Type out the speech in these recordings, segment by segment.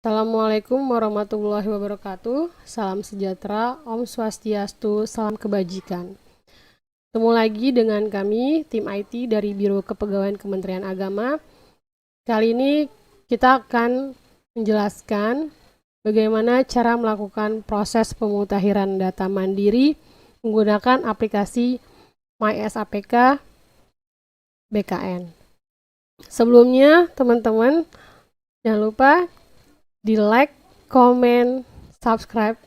Assalamualaikum warahmatullahi wabarakatuh. Salam sejahtera, Om Swastiastu, salam kebajikan. Ketemu lagi dengan kami, tim IT dari Biro Kepegawaian Kementerian Agama. Kali ini kita akan menjelaskan bagaimana cara melakukan proses pemutahiran data mandiri menggunakan aplikasi MySAPK BKN. Sebelumnya, teman-teman, jangan lupa di like, komen, subscribe,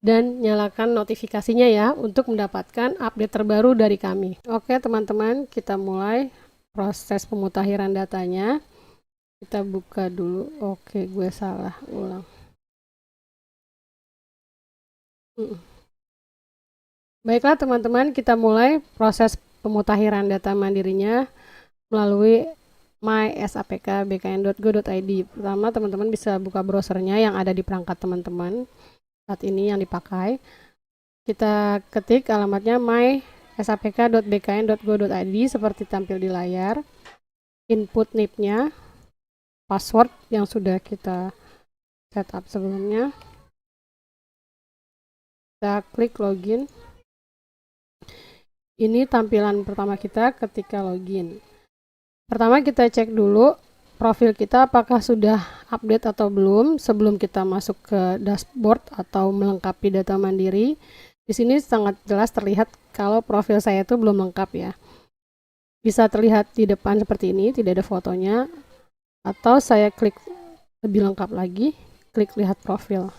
dan nyalakan notifikasinya ya untuk mendapatkan update terbaru dari kami. Oke teman-teman, kita mulai proses pemutakhiran datanya. Kita buka dulu. Oke, gue salah, ulang. Baiklah teman-teman, kita mulai proses pemutakhiran data mandirinya melalui mysapk.bkn.go.id. Pertama, teman-teman bisa buka browsernya yang ada di perangkat teman-teman saat ini yang dipakai. Kita ketik alamatnya mysapk.bkn.go.id seperti tampil di layar. Input NIP-nya, password yang sudah kita setup sebelumnya. Kita klik login. Ini tampilan pertama kita ketika login. Pertama kita cek dulu profil kita apakah sudah update atau belum sebelum kita masuk ke dashboard atau melengkapi data mandiri. Di sini sangat jelas terlihat kalau profil saya itu belum lengkap ya. Bisa terlihat di depan seperti ini, tidak ada fotonya. Atau saya klik lebih lengkap lagi, klik lihat profil.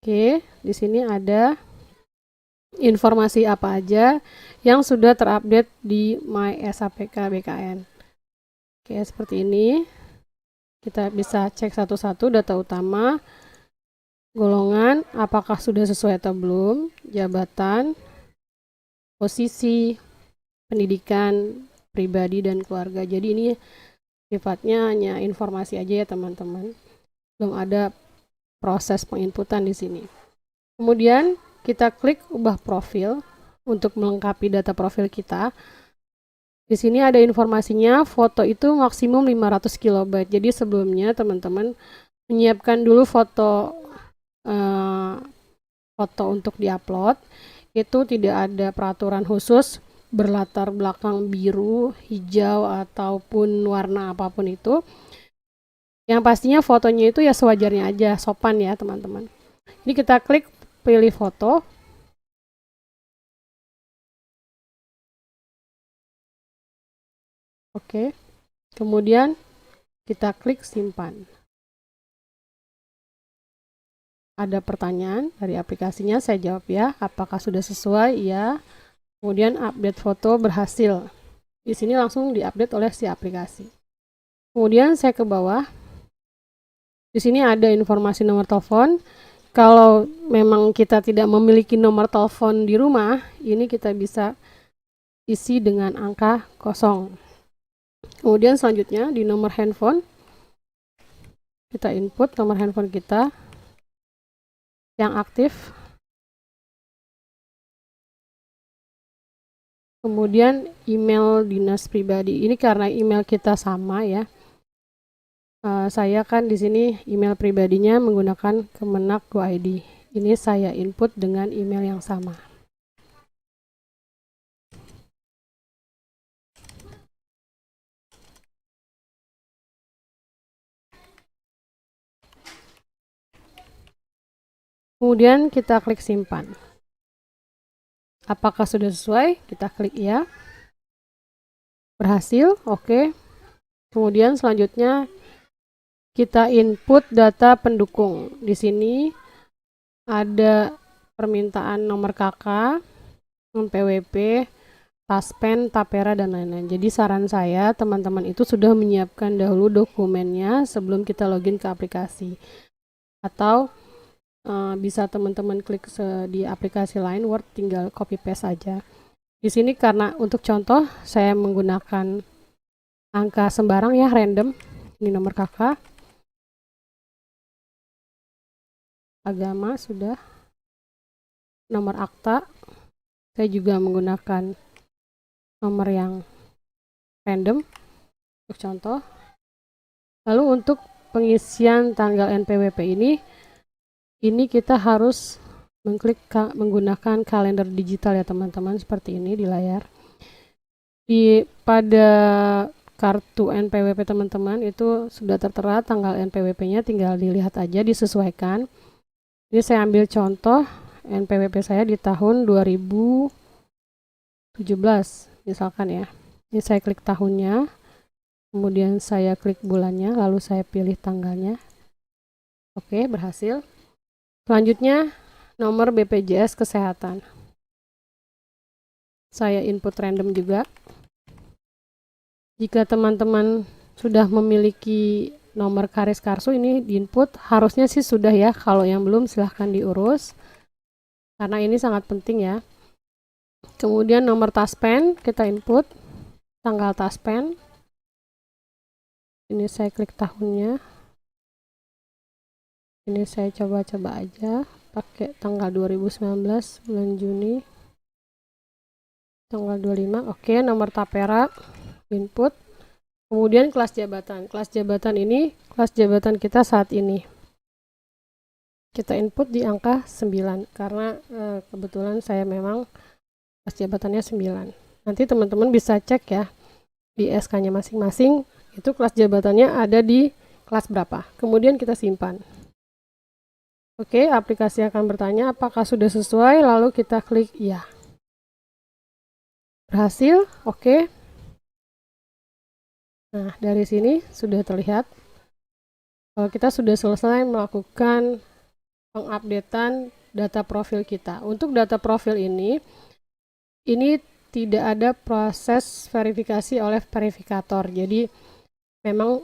Oke, di sini ada informasi apa aja yang sudah terupdate di MySAPK BKN. Oke, seperti ini. Kita bisa cek satu-satu data utama, golongan, apakah sudah sesuai atau belum, jabatan, posisi, pendidikan, pribadi, dan keluarga. Jadi ini sifatnya hanya informasi aja ya teman-teman. Belum ada proses penginputan di sini. Kemudian kita klik ubah profil untuk melengkapi data profil kita. Di sini ada informasinya, foto itu maksimum 500 KB. Jadi sebelumnya teman-teman menyiapkan dulu foto untuk diupload. Itu tidak ada peraturan khusus berlatar belakang biru, hijau, ataupun warna apapun itu. Yang pastinya fotonya itu ya sewajarnya aja, sopan ya teman-teman. Ini kita klik pilih foto. Oke. Kemudian kita klik simpan. Ada pertanyaan dari aplikasinya, saya jawab ya. Apakah sudah sesuai? Ya. Kemudian update foto berhasil. Di sini langsung diupdate oleh si aplikasi. Kemudian saya ke bawah. Di sini ada informasi nomor telepon. Kalau memang kita tidak memiliki nomor telepon di rumah, ini kita bisa isi dengan angka kosong. Kemudian selanjutnya di nomor handphone, kita input nomor handphone kita yang aktif. Kemudian email dinas pribadi. Ini karena email kita sama ya. Saya kan di sini email pribadinya menggunakan Kemenak.go.id. Ini saya input dengan email yang sama. Kemudian kita klik simpan. Apakah sudah sesuai? Kita klik ya. Berhasil, oke. Kemudian selanjutnya kita input data pendukung. Di sini ada permintaan nomor KK, PWP, Taspen, Tapera, dan lain-lain. Jadi saran saya teman-teman itu sudah menyiapkan dahulu dokumennya sebelum kita login ke aplikasi. Atau bisa teman-teman klik di aplikasi lain, Word tinggal copy paste saja. Di sini karena untuk contoh saya menggunakan angka sembarang ya, random. Ini nomor KK. Agama sudah. Nomor akta saya juga menggunakan nomor yang random untuk contoh. Lalu untuk pengisian tanggal NPWP ini kita harus menggunakan kalender digital ya teman-teman, seperti ini di layar. Pada kartu NPWP teman-teman itu sudah tertera tanggal NPWP-nya, tinggal dilihat aja, disesuaikan. Ini saya ambil contoh NPWP saya di tahun 2017 misalkan ya. Ini saya klik tahunnya, kemudian saya klik bulannya, lalu saya pilih tanggalnya. Oke, berhasil. Selanjutnya nomor BPJS Kesehatan. Saya input random juga. Jika teman-teman sudah memiliki nomor Kris Karsu, ini diinput, harusnya sih sudah ya. Kalau yang belum silahkan diurus, karena ini sangat penting ya. Kemudian nomor taspen kita input, tanggal taspen. Ini saya klik tahunnya. Ini saya coba-coba aja pakai tanggal 2019 bulan Juni. Tanggal 25. Oke, nomor tapera input. Kemudian kelas jabatan. Kelas jabatan ini kelas jabatan kita saat ini. Kita input di angka 9 karena kebetulan saya memang kelas jabatannya 9. Nanti teman-teman bisa cek ya di SK-nya masing-masing, itu kelas jabatannya ada di kelas berapa. Kemudian kita simpan. Oke, aplikasi akan bertanya apakah sudah sesuai, lalu kita klik iya. Berhasil, oke. Nah, dari sini sudah terlihat kalau kita sudah selesai melakukan pengupdatean data profil kita. Untuk data profil ini tidak ada proses verifikasi oleh verifikator. Jadi memang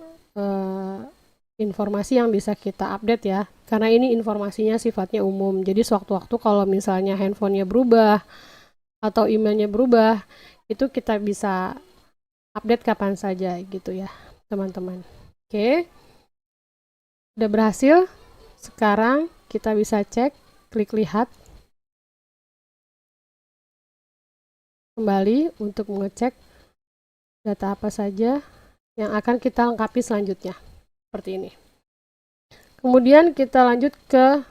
informasi yang bisa kita update ya, karena ini informasinya sifatnya umum. Jadi sewaktu-waktu kalau misalnya handphonenya berubah atau emailnya berubah, itu kita bisa update kapan saja gitu ya teman-teman. Oke, udah berhasil. Sekarang kita bisa cek, klik lihat kembali untuk mengecek data apa saja yang akan kita lengkapi selanjutnya. Seperti ini. Kemudian kita lanjut ke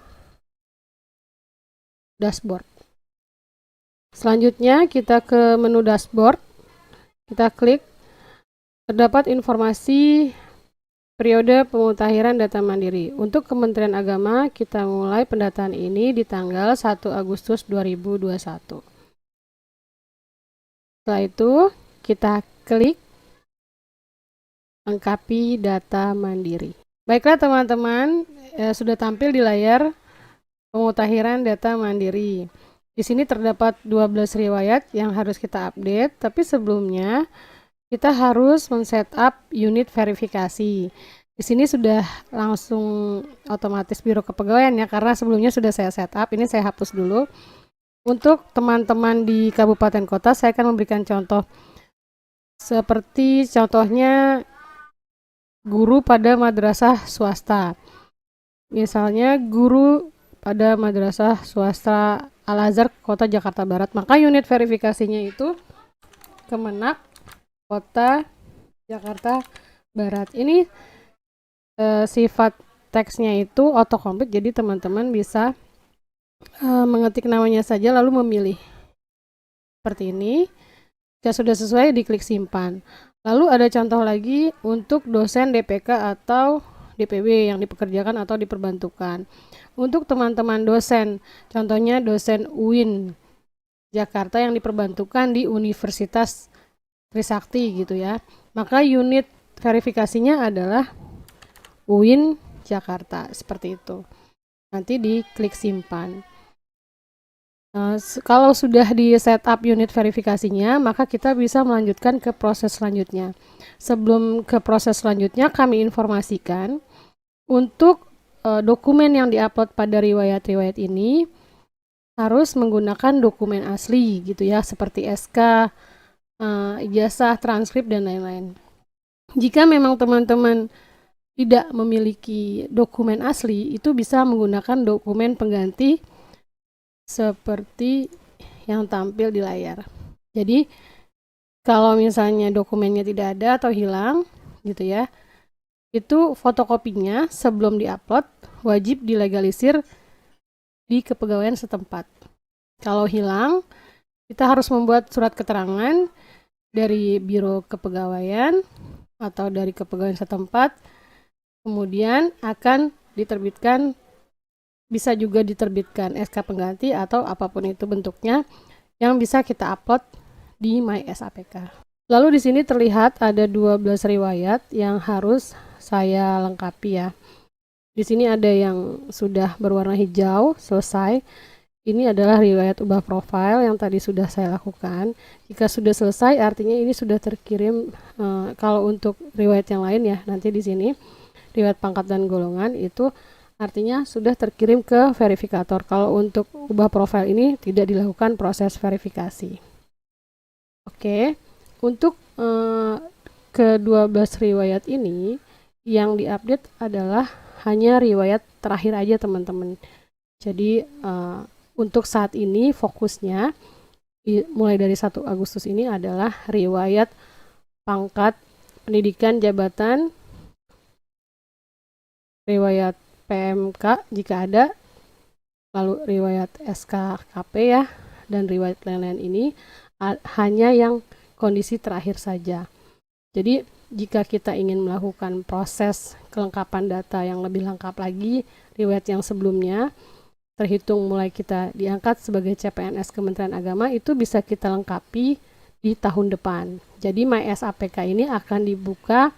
dashboard. Selanjutnya kita ke menu dashboard. Kita klik, terdapat informasi periode pemutahiran data mandiri. Untuk Kementerian Agama, kita mulai pendataan ini di tanggal 1 Agustus 2021. Setelah itu, kita klik lengkapi data mandiri. Baiklah teman-teman, sudah tampil di layar pemutahiran data mandiri. Di sini terdapat 12 riwayat yang harus kita update, tapi sebelumnya kita harus men-setup unit verifikasi. Di sini sudah langsung otomatis Biro Kepegawaian ya, karena sebelumnya sudah saya setup. Ini saya hapus dulu. Untuk teman-teman di kabupaten kota, saya akan memberikan contoh. Seperti contohnya guru pada madrasah swasta. Misalnya guru pada madrasah swasta Al-Azhar Kota Jakarta Barat, maka unit verifikasinya itu Kemenak Kota Jakarta Barat. Ini sifat teksnya itu autocomplete, jadi teman-teman bisa mengetik namanya saja lalu memilih. Seperti ini. Jika sudah sesuai, diklik simpan. Lalu ada contoh lagi untuk dosen DPK atau DPB yang dipekerjakan atau diperbantukan. Untuk teman-teman dosen, contohnya dosen UIN Jakarta yang diperbantukan di Universitas Trisakti gitu ya. Maka unit verifikasinya adalah UIN Jakarta, seperti itu. Nanti diklik simpan. Kalau sudah di setup unit verifikasinya, maka kita bisa melanjutkan ke proses selanjutnya. Sebelum ke proses selanjutnya, kami informasikan untuk dokumen yang diupload pada riwayat-riwayat ini harus menggunakan dokumen asli gitu ya, seperti SK, ijazah, transkrip, dan lain-lain. Jika memang teman-teman tidak memiliki dokumen asli, itu bisa menggunakan dokumen pengganti seperti yang tampil di layar. Jadi kalau misalnya dokumennya tidak ada atau hilang gitu ya, itu fotokopinya sebelum diupload wajib dilegalisir di kepegawaian setempat. Kalau hilang, kita harus membuat surat keterangan dari Biro Kepegawaian atau dari kepegawaian setempat, kemudian akan diterbitkan, bisa juga diterbitkan SK pengganti atau apapun itu bentuknya yang bisa kita upload di MySAPK. Lalu di sini terlihat ada 12 riwayat yang harus saya lengkapi ya. Di sini ada yang sudah berwarna hijau, selesai. Ini adalah riwayat ubah profil yang tadi sudah saya lakukan. Jika sudah selesai, artinya ini sudah terkirim. Kalau untuk riwayat yang lain ya, nanti di sini riwayat pangkat dan golongan itu artinya sudah terkirim ke verifikator. Kalau untuk ubah profil ini tidak dilakukan proses verifikasi. Oke, untuk ke-12 riwayat ini yang diupdate adalah hanya riwayat terakhir aja teman-teman. Jadi untuk saat ini fokusnya mulai dari 1 Agustus ini adalah riwayat pangkat pendidikan jabatan, riwayat PMK jika ada, lalu riwayat SKKP ya, dan riwayat lain-lain ini hanya yang kondisi terakhir saja. Jadi jika kita ingin melakukan proses kelengkapan data yang lebih lengkap lagi, riwayat yang sebelumnya, terhitung mulai kita diangkat sebagai CPNS Kementerian Agama, itu bisa kita lengkapi di tahun depan. Jadi MySAPK ini akan dibuka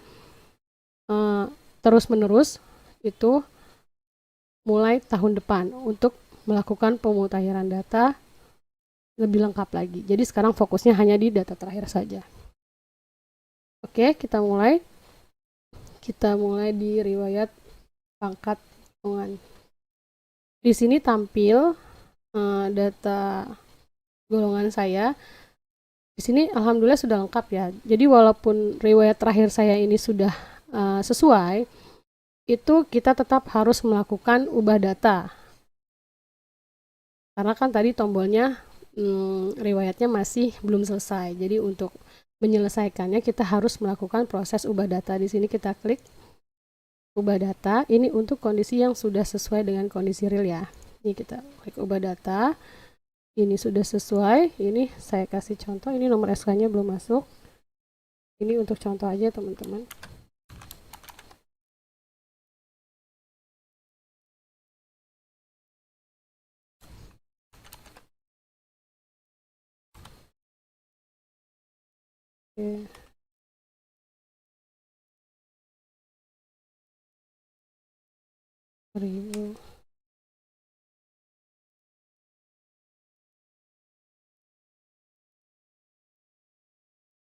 terus-menerus itu mulai tahun depan untuk melakukan pemutahiran data lebih lengkap lagi. Jadi sekarang fokusnya hanya di data terakhir saja. Oke, kita mulai. Kita mulai di riwayat pangkat golongan. Di sini tampil data golongan saya. Di sini alhamdulillah sudah lengkap ya. Jadi walaupun riwayat terakhir saya ini sudah sesuai, itu kita tetap harus melakukan ubah data. Karena kan tadi tombolnya riwayatnya masih belum selesai. Jadi untuk menyelesaikannya kita harus melakukan proses ubah data. Di sini kita klik ubah data. Ini untuk kondisi yang sudah sesuai dengan kondisi real ya. Ini kita klik ubah data. Ini sudah sesuai. Ini saya kasih contoh. Ini nomor SK-nya belum masuk. Ini untuk contoh aja teman-teman. Oke.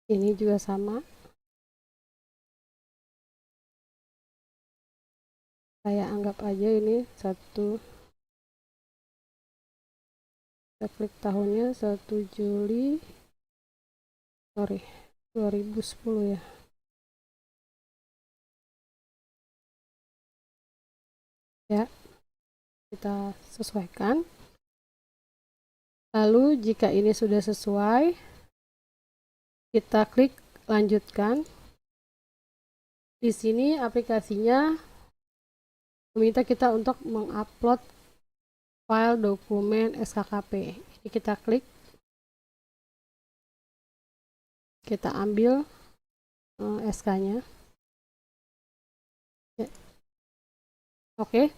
Ini juga sama. Saya anggap aja ini 1. Kita klik tahunnya 1 Juli 2010 ya. Ya, kita sesuaikan. Lalu jika ini sudah sesuai, kita klik lanjutkan. Di sini aplikasinya meminta kita untuk mengupload file dokumen SKKP. Ini kita klik, kita ambil SK-nya. Ya. Oke,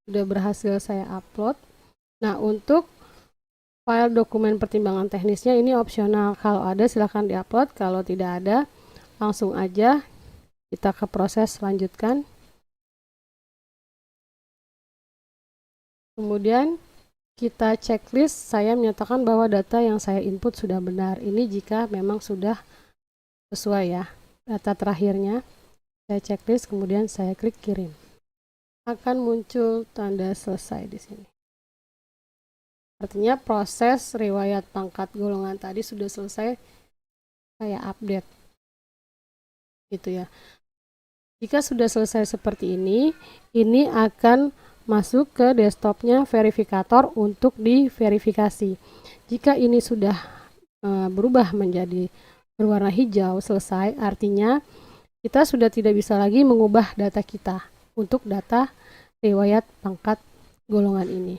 sudah berhasil saya upload. Nah, untuk file dokumen pertimbangan teknisnya ini opsional. Kalau ada silahkan diupload, kalau tidak ada langsung aja kita ke proses lanjutkan. Kemudian kita checklist, saya menyatakan bahwa data yang saya input sudah benar. Ini jika memang sudah sesuai ya. Data terakhirnya saya checklist, kemudian saya klik kirim. Akan muncul tanda selesai di sini. Artinya proses riwayat pangkat golongan tadi sudah selesai saya update. Gitu ya. Jika sudah selesai seperti ini akan masuk ke desktopnya verifikator untuk diverifikasi. Jika ini sudah berubah menjadi berwarna hijau selesai, artinya kita sudah tidak bisa lagi mengubah data kita untuk data riwayat pangkat golongan ini.